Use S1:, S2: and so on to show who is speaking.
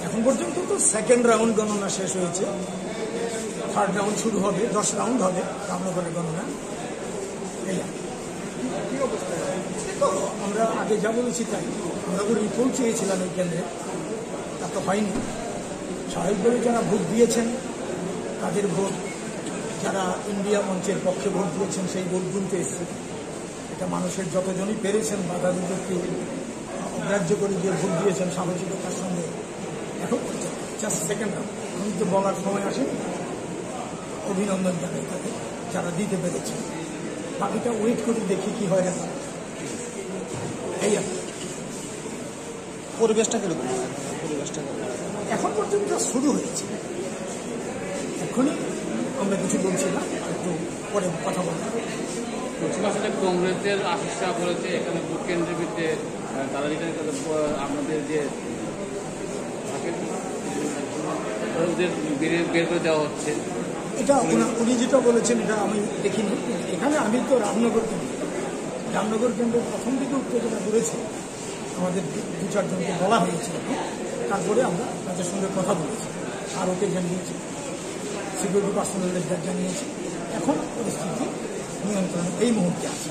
S1: এখন পর্যন্ত তো সেকেন্ড রাউন্ড গণনা শেষ হয়েছে, থার্ড রাউন্ড শুরু হবে, 10 রাউন্ড হবে রামনগরের গণনা। তো আমরা আগে যা বলেছি তাই, আমরা রিপোর্ট চেয়েছিলাম এই কেন্দ্রে, তা তো হয়নি। স্বাভাবিকভাবে যারা ভোট দিয়েছেন তাদের ভোট, যারা ইন্ডিয়া মঞ্চের পক্ষে ভোট দিয়েছেন সেই ভোট গুনতে এসেছে। এটা মানুষের যতজনই পেরেছেন বাধা বিপত্তি অগ্রাহ্য করে দিয়ে ভোট দিয়েছেন সাহসিকতার সঙ্গে। এখন জাস্ট সেকেন্ড রাউন্ড, আমি তো বলার সময় আসে, অভিনন্দন জানাই তাদের যারা দিতে পেরেছেন। বাকিটা ওয়েট করে দেখি কি হয়। এই
S2: পরিবেশটা কিরকম?
S1: এখন পর্যন্ত শুরু হয়েছে, এখনই আমরা কিছু বলছি না, একটু পরে কথা বলতে।
S3: কংগ্রেসের আশিসা বলেছে এখানে ভোট কেন্দ্রের ভিত্তিতে তারা যেটা আমাদের যে বের করে দেওয়া হচ্ছে,
S1: এটা উনি যেটা বলেছেন এটা আমি দেখিনি। এখানে আমি তো রামনগর কেন্দ্রের প্রথম দিকে উত্তেজনা করেছে, আমাদের 2-4 জনকে বলা হয়েছিল, তারপরে আমরা তাদের সঙ্গে কথা বলেছি, আর ওকে জানিয়েছি, সিকিউরিটি পার্সোনালদের জানিয়েছি। এখন পরিস্থিতি নিয়ন্ত্রণে এই মুহূর্তে আছে।